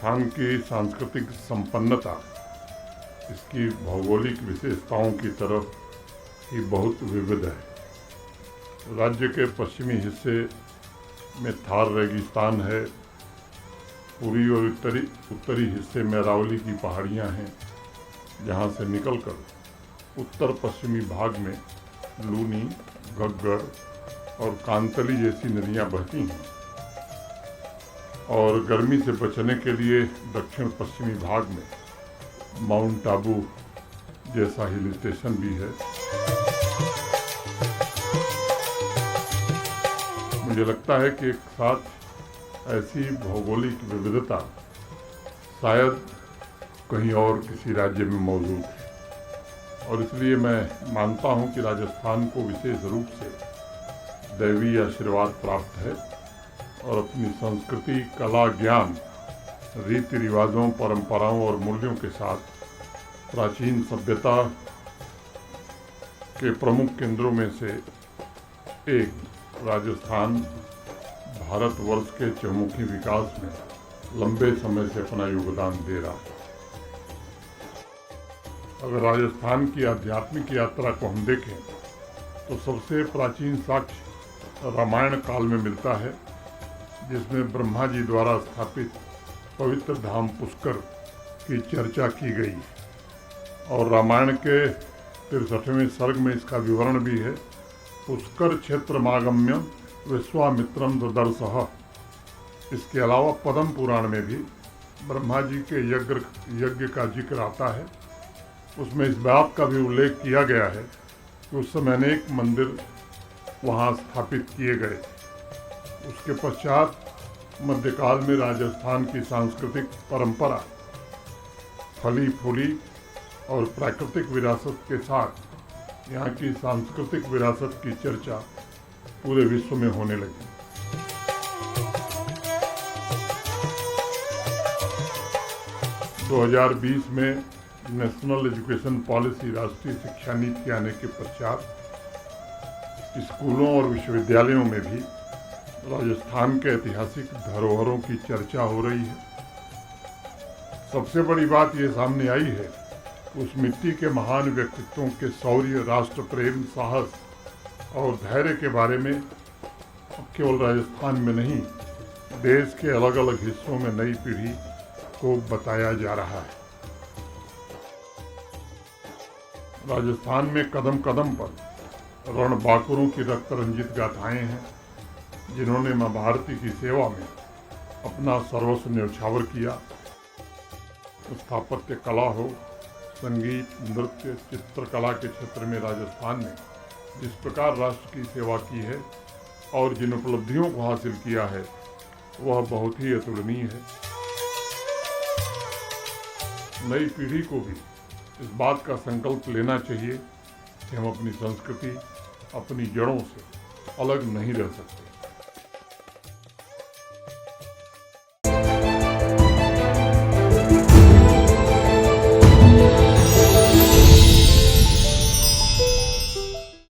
राजस्थान की सांस्कृतिक संपन्नता इसकी भौगोलिक विशेषताओं की तरफ ही बहुत विविध है। राज्य के पश्चिमी हिस्से में थार रेगिस्तान है, पूर्वी और उत्तरी हिस्से में अरावली की पहाड़ियाँ हैं, जहाँ से निकलकर उत्तर पश्चिमी भाग में लूनी, घग्गर और कांतली जैसी नदियाँ बहती हैं। और गर्मी से बचने के लिए दक्षिण पश्चिमी भाग में माउंट आबू जैसा हिल स्टेशन भी है। मुझे लगता है कि एक साथ ऐसी भौगोलिक विविधता शायद कहीं और किसी राज्य में मौजूद है, और इसलिए मैं मानता हूं कि राजस्थान को विशेष रूप से दैवीय आशीर्वाद प्राप्त है और अपनी संस्कृति, कला, ज्ञान, रीति रिवाजों, परंपराओं और मूल्यों के साथ प्राचीन सभ्यता के प्रमुख केंद्रों में से एक राजस्थान भारतवर्ष के चहुमुखी विकास में लंबे समय से अपना योगदान दे रहा है। अगर राजस्थान की आध्यात्मिक यात्रा को हम देखें तो सबसे प्राचीन साक्ष्य रामायण काल में मिलता है, जिसमें ब्रह्मा जी द्वारा स्थापित पवित्र धाम पुष्कर की चर्चा की गई है। और रामायण के 63वें सर्ग में इसका विवरण भी है। पुष्कर क्षेत्रमागम्य विश्वामित्रम ददर्शः। इसके अलावा पद्म पुराण में भी ब्रह्मा जी के यज्ञ का जिक्र आता है। उसमें इस बात का भी उल्लेख किया गया है कि उस समय अनेक मंदिर वहाँ स्थापित किए गए थे। उसके पश्चात मध्यकाल में राजस्थान की सांस्कृतिक परंपरा फली फूली और प्राकृतिक विरासत के साथ यहाँ की सांस्कृतिक विरासत की चर्चा पूरे विश्व में होने लगी। दो 2020 में नेशनल एजुकेशन पॉलिसी, राष्ट्रीय शिक्षा नीति आने के पश्चात स्कूलों और विश्वविद्यालयों में भी राजस्थान के ऐतिहासिक धरोहरों की चर्चा हो रही है। सबसे बड़ी बात ये सामने आई है कि उस मिट्टी के महान व्यक्तित्वों के शौर्य, राष्ट्र प्रेम, साहस और धैर्य के बारे में अब केवल राजस्थान में नहीं, देश के अलग अलग हिस्सों में नई पीढ़ी को बताया जा रहा है। राजस्थान में कदम कदम पर रणबांकुरों की रक्त रंजित गाथाएं हैं, जिन्होंने मां भारती की सेवा में अपना सर्वस्व न्यौछावर किया। स्थापत्य कला हो, संगीत, नृत्य, चित्रकला के क्षेत्र में राजस्थान ने जिस प्रकार राष्ट्र की सेवा की है और जिन उपलब्धियों को हासिल किया है, वह बहुत ही अतुलनीय है। नई पीढ़ी को भी इस बात का संकल्प लेना चाहिए कि हम अपनी संस्कृति, अपनी जड़ों से अलग नहीं रह सकते।